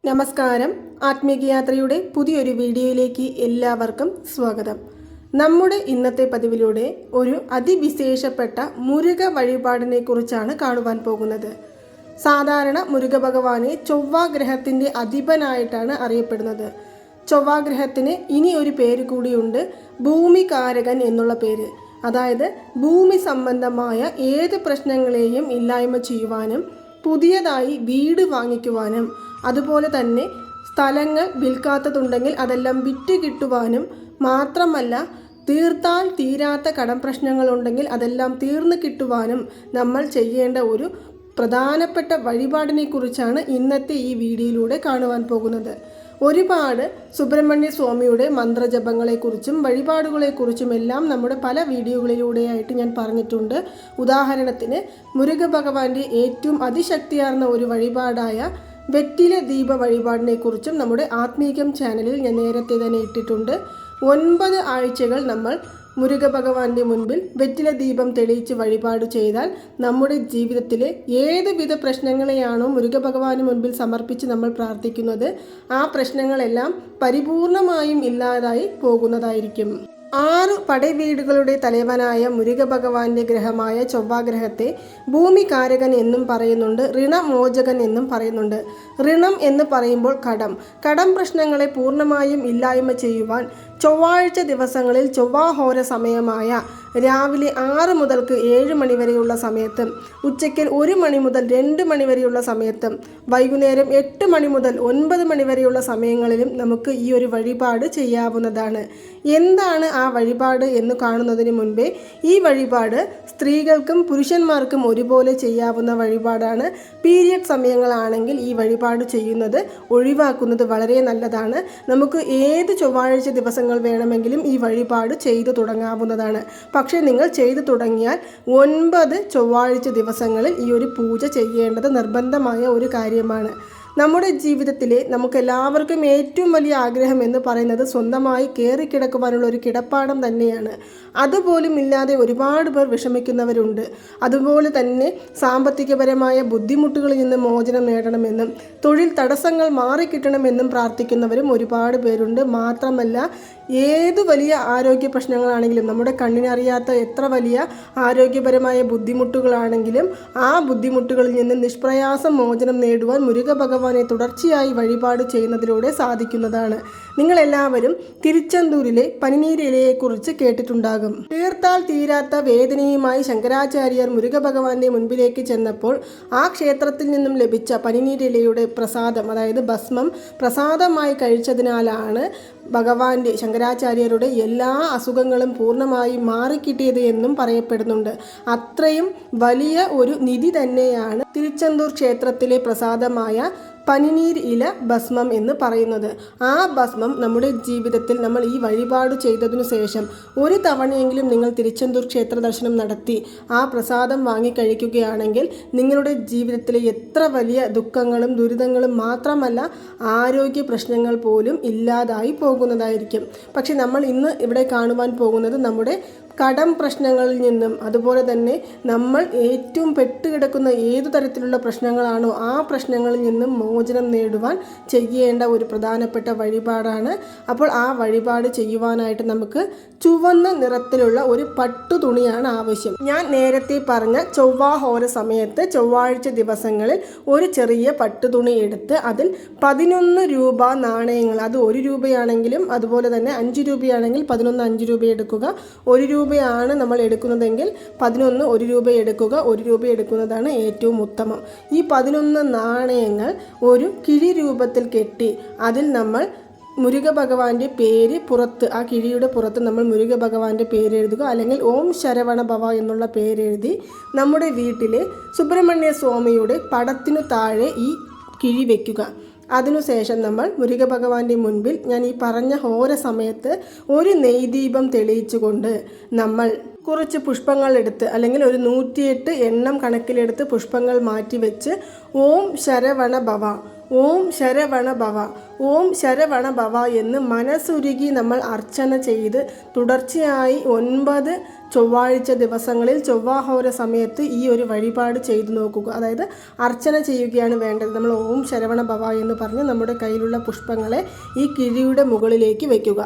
നമസ്കാരം. ആത്മീയയാത്രയുടെ പുതിയൊരു വീഡിയോയിലേക്ക് എല്ലാവർക്കും സ്വാഗതം. നമ്മുടെ ഇന്നത്തെ പതിവിലൂടെ ഒരു അതിവിശേഷപ്പെട്ട മുരുക വഴിപാടിനെ കുറിച്ചാണ് കാണുവാൻ പോകുന്നത്. സാധാരണ മുരുക ഭഗവാനെ ചൊവ്വാഗ്രഹത്തിൻ്റെ അധിപനായിട്ടാണ് അറിയപ്പെടുന്നത്. ചൊവ്വാഗ്രഹത്തിന് ഇനി ഒരു പേര് കൂടിയുണ്ട്, ഭൂമികാരകൻ എന്നുള്ള പേര്. അതായത് ഭൂമി സംബന്ധമായ ഏത് പ്രശ്നങ്ങളെയും ഇല്ലായ്മ ചെയ്യുവാനും പുതിയതായി വീട് വാങ്ങിക്കുവാനും അതുപോലെ തന്നെ സ്ഥലങ്ങൾ വിൽക്കാത്തതുണ്ടെങ്കിൽ അതെല്ലാം വിറ്റ് കിട്ടുവാനും മാത്രമല്ല തീർത്താൽ തീരാത്ത കടം പ്രശ്നങ്ങളുണ്ടെങ്കിൽ അതെല്ലാം തീർന്നു കിട്ടുവാനും നമ്മൾ ചെയ്യേണ്ട ഒരു പ്രധാനപ്പെട്ട വഴിപാടിനെ കുറിച്ചാണ് ഇന്നത്തെ ഈ വീഡിയോയിലൂടെ കാണുവാൻ പോകുന്നത്. ഒരുപാട് സുബ്രഹ്മണ്യ സ്വാമിയുടെ മന്ത്രജപങ്ങളെക്കുറിച്ചും വഴിപാടുകളെക്കുറിച്ചും എല്ലാം നമ്മുടെ പല വീഡിയോകളിലൂടെയായിട്ട് ഞാൻ പറഞ്ഞിട്ടുണ്ട്. ഉദാഹരണത്തിന് മുരുക ഭഗവാന്റെ ഏറ്റവും അതിശക്തിയാർന്ന ഒരു വഴിപാടായ വെറ്റില ദീപ വഴിപാടിനെ കുറിച്ചും നമ്മുടെ ആത്മീകം ചാനലിൽ ഞാൻ നേരത്തെ തന്നെ ഇട്ടിട്ടുണ്ട്. 9 ആഴ്ചകൾ നമ്മൾ മുരുക ഭഗവാന്റെ മുൻപിൽ വെറ്റില ദീപം തെളിയിച്ച് വഴിപാട് ചെയ്താൽ നമ്മുടെ ജീവിതത്തിലെ ഏതുവിധ പ്രശ്നങ്ങളെയാണോ മുരുക ഭഗവാന് മുൻപിൽ സമർപ്പിച്ച് നമ്മൾ പ്രാർത്ഥിക്കുന്നത് ആ പ്രശ്നങ്ങളെല്ലാം പരിപൂർണമായും ഇല്ലാതായി പോകുന്നതായിരിക്കും. 6 പടവീടുകളുടെ തലവനായ മുരുക ഭഗവാന്റെ ഗ്രഹമായ ചൊവ്വാഗ്രഹത്തെ ഭൂമികാരകൻ എന്നും പറയുന്നുണ്ട്, ഋണമോചകൻ എന്നും പറയുന്നുണ്ട്. ഋണം എന്ന് പറയുമ്പോൾ കടം പ്രശ്നങ്ങളെ പൂർണ്ണമായും ഇല്ലായ്മ ചെയ്യുവാൻ ചൊവ്വാഴ്ച ദിവസങ്ങളിൽ ചൊവ്വാഹോര സമയമായ രാവിലെ 6 മുതൽക്ക് 7 മണി വരെയുള്ള സമയത്തും ഉച്ചയ്ക്ക് 1 മണി മുതൽ 2 മണി വരെയുള്ള സമയത്തും വൈകുന്നേരം 8 മണി മുതൽ 9 മണി വരെയുള്ള സമയങ്ങളിലും നമുക്ക് ഈ ഒരു വഴിപാട് ചെയ്യാവുന്നതാണ്. എന്താണ് ആ വഴിപാട് എന്ന് കാണുന്നതിന് മുൻപേ ഈ വഴിപാട് സ്ത്രീകൾക്കും പുരുഷന്മാർക്കും ഒരുപോലെ ചെയ്യാവുന്ന വഴിപാടാണ്. പീരിയഡ് സമയങ്ങളാണെങ്കിൽ ഈ വഴിപാട് ചെയ്യുന്നത് ഒഴിവാക്കുന്നത് വളരെ നല്ലതാണ്. നമുക്ക് ഏത് ചൊവ്വാഴ്ച ദിവസങ്ങൾ വേണമെങ്കിലും ഈ വഴിപാട് ചെയ്തു തുടങ്ങാവുന്നതാണ്. പക്ഷേ നിങ്ങൾ ചെയ്തു തുടങ്ങിയാൽ 9 ചൊവ്വാഴ്ച ദിവസങ്ങളിൽ ഈ ഒരു പൂജ ചെയ്യേണ്ടത് നിർബന്ധമായ ഒരു കാര്യമാണ്. നമ്മുടെ ജീവിതത്തിലെ നമുക്കെല്ലാവർക്കും ഏറ്റവും വലിയ ആഗ്രഹം എന്ന് പറയുന്നത് സ്വന്തമായി കയറിക്കിടക്കുവാനുള്ള ഒരു കിടപ്പാടം തന്നെയാണ്. അതുപോലും ഇല്ലാതെ ഒരുപാട് പേർ വിഷമിക്കുന്നവരുണ്ട്. അതുപോലെ തന്നെ സാമ്പത്തികപരമായ ബുദ്ധിമുട്ടുകളിൽ നിന്ന് മോചനം നേടണമെന്നും തൊഴിൽ തടസ്സങ്ങൾ മാറിക്കിട്ടണമെന്നും പ്രാർത്ഥിക്കുന്നവരും ഒരുപാട് പേരുണ്ട്. മാത്രമല്ല ഏതു വലിയ ആരോഗ്യ പ്രശ്നങ്ങളാണെങ്കിലും നമ്മുടെ കണ്ണിനറിയാത്ത എത്ര വലിയ ആരോഗ്യപരമായ ബുദ്ധിമുട്ടുകളാണെങ്കിലും ആ ബുദ്ധിമുട്ടുകളിൽ നിന്ന് നിഷ്പ്രയാസം മോചനം നേടുവാൻ മുരുക ഭഗവാനെ തുടർച്ചയായി വഴിപാട് ചെയ്യുന്നതിലൂടെ സാധിക്കുന്നതാണ്. നിങ്ങളെല്ലാവരും തിരുച്ചെന്തൂരിലെ പനിനീരിലയെക്കുറിച്ച് കേട്ടിട്ടുണ്ടാകും. തീർത്താൽ തീരാത്ത വേദനയുമായി ശങ്കരാചാര്യർ മുരുക ഭഗവാന്റെ മുൻപിലേക്ക് ചെന്നപ്പോൾ ആ ക്ഷേത്രത്തിൽ നിന്നും ലഭിച്ച പനിനീരിലയുടെ പ്രസാദം, അതായത് ഭസ്മം പ്രസാദമായി കഴിച്ചതിനാലാണ് ഭഗവാന്റെ ശങ്കരാചാര്യരുടെ എല്ലാ അസുഖങ്ങളും പൂർണ്ണമായി മാറിക്കിട്ടിയത് എന്നും പറയപ്പെടുന്നുണ്ട്. അത്രയും വലിയ ഒരു നിധി തന്നെയാണ് തിരുച്ചെന്തൂർ ക്ഷേത്രത്തിലെ പ്രസാദമായ പനിനീർ ഇല ഭസ്മം എന്ന് പറയുന്നത്. ആ ഭസ്മം നമ്മുടെ ജീവിതത്തിൽ നമ്മൾ ഈ വഴിപാട് ചെയ്തതിനു ശേഷം ഒരു തവണയെങ്കിലും നിങ്ങൾ തിരുച്ചെന്തൂർ ക്ഷേത്ര ദർശനം നടത്തി ആ പ്രസാദം വാങ്ങി കഴിക്കുകയാണെങ്കിൽ നിങ്ങളുടെ ജീവിതത്തിലെ എത്ര വലിയ ദുഃഖങ്ങളും ദുരിതങ്ങളും മാത്രമല്ല ആരോഗ്യ പ്രശ്നങ്ങൾ പോലും ഇല്ലാതായി പോകുന്നതായിരിക്കും. പക്ഷെ നമ്മൾ ഇന്ന് ഇവിടെ കാണുവാൻ പോകുന്നത് നമ്മുടെ കടം പ്രശ്നങ്ങളിൽ നിന്നും അതുപോലെ തന്നെ നമ്മൾ ഏറ്റവും പെട്ടുകിടക്കുന്ന ഏതു തരത്തിലുള്ള പ്രശ്നങ്ങളാണോ ആ പ്രശ്നങ്ങളിൽ നിന്നും മോചനം നേടുവാൻ ചെയ്യേണ്ട ഒരു പ്രധാനപ്പെട്ട വഴിപാടാണ്. അപ്പോൾ ആ വഴിപാട് ചെയ്യുവാനായിട്ട് നമുക്ക് ചുവന്ന നിറത്തിലുള്ള ഒരു പട്ടു തുണിയാണ് ആവശ്യം. ഞാൻ നേരത്തെ പറഞ്ഞ ചൊവ്വാഹോര സമയത്ത് ചൊവ്വാഴ്ച ദിവസങ്ങളിൽ ഒരു ചെറിയ പട്ടുതുണി എടുത്ത് അതിൽ 11 രൂപ നാണയങ്ങൾ, അത് 1 രൂപയാണെങ്കിലും അതുപോലെ തന്നെ 5 രൂപയാണെങ്കിൽ 11 5 രൂപ എടുക്കുക. 1 രൂപയാണ് നമ്മൾ എടുക്കുന്നതെങ്കിൽ 11 1 രൂപ എടുക്കുക. 1 രൂപ എടുക്കുന്നതാണ് ഏറ്റവും ഉത്തമം. ഈ 11 നാണയങ്ങൾ ഒരു കിഴി രൂപത്തിൽ കെട്ടി അതിൽ നമ്മൾ മുരുക ഭഗവാന്റെ പേര് പുറത്ത്, ആ കിഴിയുടെ പുറത്ത് നമ്മൾ മുരുക ഭഗവാന്റെ പേര് എഴുതുക. അല്ലെങ്കിൽ ഓം ശരവണ ഭവ എന്നുള്ള പേരെഴുതി നമ്മുടെ വീട്ടിലെ സുബ്രഹ്മണ്യ സ്വാമിയുടെ പടത്തിനു താഴെ ഈ കിഴി വയ്ക്കുക. അതിനുശേഷം നമ്മൾ മുരുക ഭഗവാന്റെ മുൻപിൽ ഞാൻ ഈ പറഞ്ഞ ഹോര സമയത്ത് ഒരു നെയ്ദീപം തെളിയിച്ചുകൊണ്ട് നമ്മൾ കുറച്ച് പുഷ്പങ്ങൾ എടുത്ത് അല്ലെങ്കിൽ ഒരു 108 എണ്ണം കണക്കിലെടുത്ത് പുഷ്പങ്ങൾ മാറ്റി വെച്ച് ഓം ശരവണ ഭവ, ഓം ശരവണ ഭവ, ഓം ശരവണ ഭവ എന്ന് മനസ്സുരുകി നമ്മൾ അർച്ചന ചെയ്ത് തുടർച്ചയായി 9 ചൊവ്വാഴ്ച ദിവസങ്ങളിൽ ചൊവ്വാഹോര സമയത്ത് ഈ ഒരു വഴിപാട് ചെയ്തു നോക്കുക. അതായത് അർച്ചന ചെയ്യുകയാണ് വേണ്ടത്. നമ്മൾ ഓം ശരവണ ഭവ എന്ന് പറഞ്ഞ് നമ്മുടെ കയ്യിലുള്ള പുഷ്പങ്ങളെ ഈ കിഴിയുടെ മുകളിലേക്ക് വയ്ക്കുക.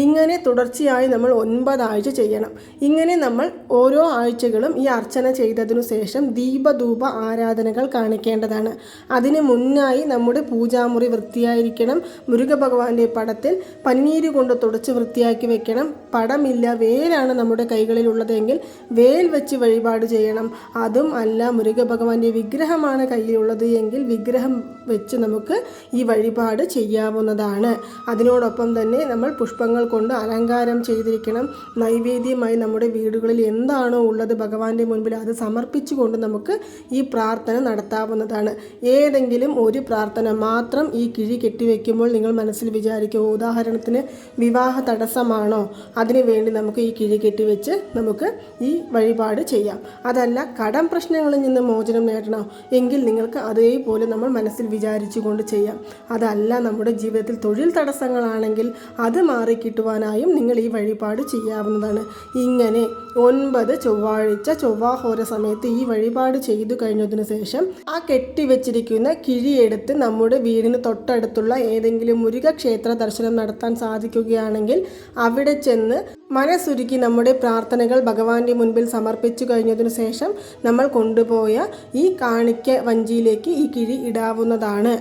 ഇങ്ങനെ തുടർച്ചയായി നമ്മൾ 9 ആഴ്ച ചെയ്യണം. ഇങ്ങനെ നമ്മൾ ഓരോ ആഴ്ചകളും ഈ അർച്ചന ചെയ്തതിനു ശേഷം ദീപധൂപ ആരാധനകൾ കാണിക്കേണ്ടതാണ്. അതിന് മുന്നായി നമ്മുടെ പൂജാമുറി വൃത്തിയായിരിക്കണം. മുരുക ഭഗവാന്റെ പടത്തിൽ പനിനീര് കൊണ്ട് തുടച്ച് വൃത്തിയാക്കി വെക്കണം. പടമില്ല, വേലാണ് നമ്മുടെ കൈകളിലുള്ളതെങ്കിൽ വേൽ വെച്ച് വഴിപാട് ചെയ്യണം. അതും അല്ല, മുരുക ഭഗവാന്റെ വിഗ്രഹമാണ് കയ്യിലുള്ളത് എങ്കിൽ വിഗ്രഹം വെച്ച് നമുക്ക് ഈ വഴിപാട് ചെയ്യാവുന്നതാണ്. അതിനോടൊപ്പം തന്നെ നമ്മൾ പുഷ്പങ്ങൾ കൊണ്ട് അലങ്കാരം ചെയ്തിരിക്കണം. നൈവേദ്യമായി നമ്മുടെ വീടുകളിൽ എന്താണോ ഉള്ളത് ഭഗവാന്റെ മുൻപിൽ അത് സമർപ്പിച്ചുകൊണ്ട് നമുക്ക് ഈ പ്രാർത്ഥന നടത്താവുന്നതാണ്. ഏതെങ്കിലും ഒരു പ്രാർത്ഥന മാത്രം ഈ കിഴി കെട്ടിവെക്കുമ്പോൾ നിങ്ങൾ മനസ്സിൽ വിചാരിക്കുക, ഉദാഹരണത്തിന് വിവാഹ തടസ്സമാണോ, അതിനു വേണ്ടി നമുക്ക് ഈ കിഴി കെട്ടിവെച്ച് നമുക്ക് ഈ വഴിപാട് ചെയ്യാം. അതല്ല, കടം പ്രശ്നങ്ങളിൽ നിന്ന് മോചനം നേടണോ എങ്കിൽ നിങ്ങൾക്ക് അതേപോലെ നമ്മൾ മനസ്സിൽ വിചാരിച്ചു കൊണ്ട് ചെയ്യാം. അതല്ല, നമ്മുടെ ജീവിതത്തിൽ തൊഴിൽ തടസ്സങ്ങളാണെങ്കിൽ അത് മാറിക്കിട്ടുവാനായും നിങ്ങൾ ഈ വഴിപാട് ചെയ്യാവുന്നതാണ്. ഇങ്ങനെ 9 ചൊവ്വാഴ്ച ചൊവ്വാഹോര സമയത്ത് ഈ വഴിപാട് ചെയ്തു കഴിഞ്ഞതിന് ശേഷം ആ കെട്ടിവെച്ചിരിക്കുന്ന കിഴിയെടുത്ത് നമ്മുടെ വീടിന് തൊട്ടടുത്തുള്ള ഏതെങ്കിലും മുരുക ക്ഷേത്ര ദർശനം നടത്താൻ സാധിക്കുകയാണെങ്കിൽ അവിടെ ചെന്ന് മനസ്സുരുക്കി നമ്മുടെ പ്രാർത്ഥനകൾ ഭഗവാന്റെ മുൻപിൽ സമർപ്പിച്ചു കഴിഞ്ഞതിനു ശേഷം നമ്മൾ കൊണ്ടുപോയ ഈ കാണിക്ക വഞ്ചിയിലേക്ക് ഈ കിഴി ഇടാവുന്നതാണ്.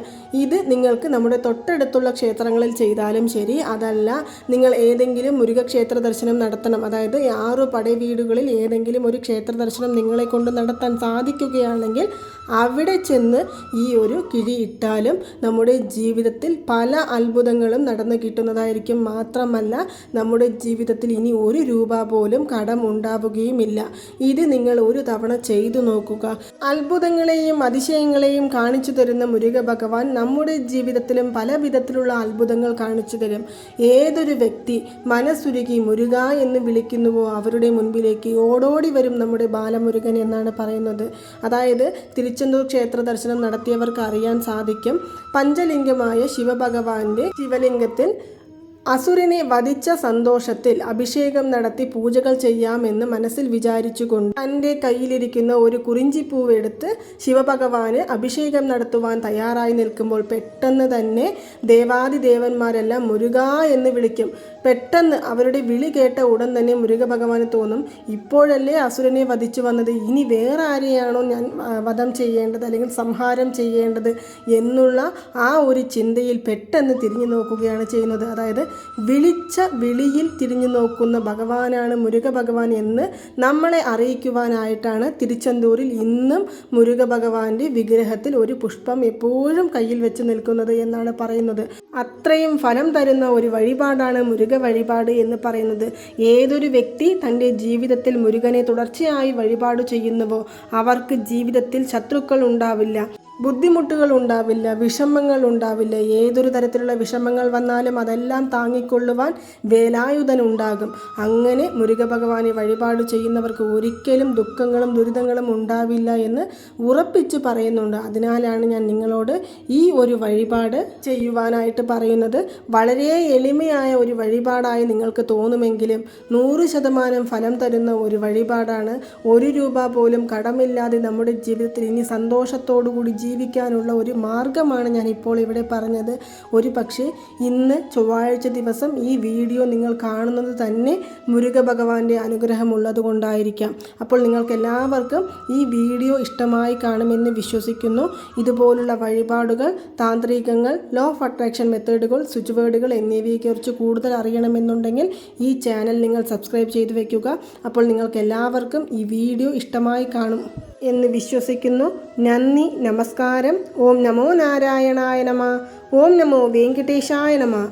ഇത് നിങ്ങൾക്ക് നമ്മുടെ തൊട്ടടുത്തുള്ള ക്ഷേത്രങ്ങളിൽ ചെയ്താലും ശരി, അതല്ല നിങ്ങൾ ഏതെങ്കിലും മുരുക ക്ഷേത്ര ദർശനം നടത്തണം, അതായത് 6 പടവീടുകളിൽ ഏതെങ്കിലും ഒരു ക്ഷേത്ര ദർശനം നിങ്ങളെ കൊണ്ട് നടത്താൻ സാധിക്കുകയാണെങ്കിൽ അവിടെ ചെന്ന് ഈ ഒരു കിഴി ഇട്ടാലും നമ്മുടെ ജീവിതത്തിൽ പല അത്ഭുതങ്ങളും നടന്നു കിട്ടുന്നതായിരിക്കും. മാത്രമല്ല, നമ്മുടെ ജീവിതത്തിൽ ഇനി 1 രൂപ പോലും കടം ഉണ്ടാവുകയുമില്ല. ഇത് നിങ്ങൾ ഒരു തവണ ചെയ്തു നോക്കുക. അത്ഭുതങ്ങളെയും അതിശയങ്ങളെയും കാണിച്ചു തരുന്ന മുരുക ഭഗവാൻ നമ്മുടെ ജീവിതത്തിലും പല വിധത്തിലുള്ള അത്ഭുതങ്ങൾ കാണിച്ചു തരും. ഏതൊരു വ്യക്തി മനസ്സുരുകി മുരുക എന്ന് വിളിക്കുന്നുവോ അവരുടെ മുൻപിലേക്ക് ഓടോടി വരും നമ്മുടെ ബാലമുരുകൻ എന്നാണ് പറയുന്നത്. അതായത് തിരുച്ചെന്തൂർ ക്ഷേത്ര ദർശനം നടത്തിയവർക്ക് അറിയാൻ സാധിക്കും, പഞ്ചലിംഗമായ ശിവഭഗവാന്റെ ശിവലിംഗത്തിൽ അസുരനെ വധിച്ച സന്തോഷത്തിൽ അഭിഷേകം നടത്തി പൂജകൾ ചെയ്യാമെന്ന് മനസ്സിൽ വിചാരിച്ചുകൊണ്ട് തൻ്റെ കയ്യിലിരിക്കുന്ന ഒരു കുറിഞ്ചിപ്പൂവ് എടുത്ത് ശിവഭഗവാന് അഭിഷേകം നടത്തുവാൻ തയ്യാറായി നിൽക്കുമ്പോൾ പെട്ടെന്ന് തന്നെ ദേവാദിദേവന്മാരെല്ലാം മുരുക എന്ന് വിളിക്കും. പെട്ടെന്ന് അവരുടെ വിളി കേട്ട ഉടൻ തന്നെ മുരുക ഭഗവാന് തോന്നും, ഇപ്പോഴല്ലേ അസുരനെ വധിച്ചു വന്നത്, ഇനി വേറെ ആരെയാണോ ഞാൻ വധം ചെയ്യേണ്ടത് അല്ലെങ്കിൽ സംഹാരം ചെയ്യേണ്ടത് എന്നുള്ള ആ ഒരു ചിന്തയിൽ പെട്ടെന്ന് തിരിഞ്ഞു നോക്കുകയാണ് ചെയ്യുന്നത്. അതായത് വിളിച്ച വിളിയിൽ തിരിഞ്ഞു നോക്കുന്ന ഭഗവാനാണ് മുരുക ഭഗവാൻ എന്ന് നമ്മളെ അറിയിക്കുവാനായിട്ടാണ് തിരുച്ചെന്തൂരിൽ ഇന്നും മുരുക ഭഗവാന്റെ വിഗ്രഹത്തിൽ ഒരു പുഷ്പം എപ്പോഴും കയ്യിൽ വെച്ച് നിൽക്കുന്നത് എന്നാണ് പറയുന്നത്. അത്രയും ഫലം തരുന്ന ഒരു വഴിപാടാണ് മുരുക വഴിപാട് എന്ന് പറയുന്നത്. ഏതൊരു വ്യക്തി തൻ്റെ ജീവിതത്തിൽ മുരുകനെ തുടർച്ചയായി വഴിപാട് ചെയ്യുന്നുവോ അവർക്ക് ജീവിതത്തിൽ ശത്രുക്കൾ ഉണ്ടാവില്ല, ബുദ്ധിമുട്ടുകൾ ഉണ്ടാവില്ല, വിഷമങ്ങൾ ഉണ്ടാവില്ല. ഏതൊരു തരത്തിലുള്ള വിഷമങ്ങൾ വന്നാലും അതെല്ലാം താങ്ങിക്കൊള്ളുവാൻ വേലായുധൻ ഉണ്ടാകും. അങ്ങനെ മുരുക ഭഗവാനെ വഴിപാട് ചെയ്യുന്നവർക്ക് ഒരിക്കലും ദുഃഖങ്ങളും ദുരിതങ്ങളും ഉണ്ടാവില്ല എന്ന് ഉറപ്പിച്ച് പറയുന്നുണ്ട്. അതിനാലാണ് ഞാൻ നിങ്ങളോട് ഈ ഒരു വഴിപാട് ചെയ്യുവാനായിട്ട് പറയുന്നത്. വളരെ എളിമയായ ഒരു വഴിപാടായി നിങ്ങൾക്ക് തോന്നുമെങ്കിലും 100% ഫലം തരുന്ന ഒരു വഴിപാടാണ്. 1 രൂപ പോലും കടമില്ലാതെ നമ്മുടെ ജീവിതത്തിൽ ഇനി സന്തോഷത്തോടു കൂടി ജീവിക്കാനുള്ള ഒരു മാർഗമാണ് ഞാൻ ഇപ്പോൾ ഇവിടെ പറഞ്ഞത്. ഒരു പക്ഷേ ഇന്ന് ചൊവ്വാഴ്ച ദിവസം ഈ വീഡിയോ നിങ്ങൾ കാണുന്നത് തന്നെ മുരുക ഭഗവാന്റെ അനുഗ്രഹമുള്ളത് കൊണ്ടായിരിക്കാം. അപ്പോൾ നിങ്ങൾക്ക് എല്ലാവർക്കും ഈ വീഡിയോ ഇഷ്ടമായി കാണുമെന്ന് വിശ്വസിക്കുന്നു. ഇതുപോലുള്ള വഴിപാടുകൾ, താന്ത്രികങ്ങൾ, ലോ ഓഫ് അട്രാക്ഷൻ മെത്തേഡുകൾ, സ്വിച്ച് വേർഡുകൾ എന്നിവയെക്കുറിച്ച് കൂടുതൽ അറിയണമെന്നുണ്ടെങ്കിൽ ഈ ചാനൽ നിങ്ങൾ സബ്സ്ക്രൈബ് ചെയ്തു വയ്ക്കുക. അപ്പോൾ നിങ്ങൾക്ക് എല്ലാവർക്കും ഈ വീഡിയോ ഇഷ്ടമായി കാണും എന്ന് വിശ്വസിക്കുന്നു. നന്ദി, നമസ്കാരം. ഓം നമോ നാരായണായ നമഃ. ഓം നമോ വെങ്കടേശായ നമഃ.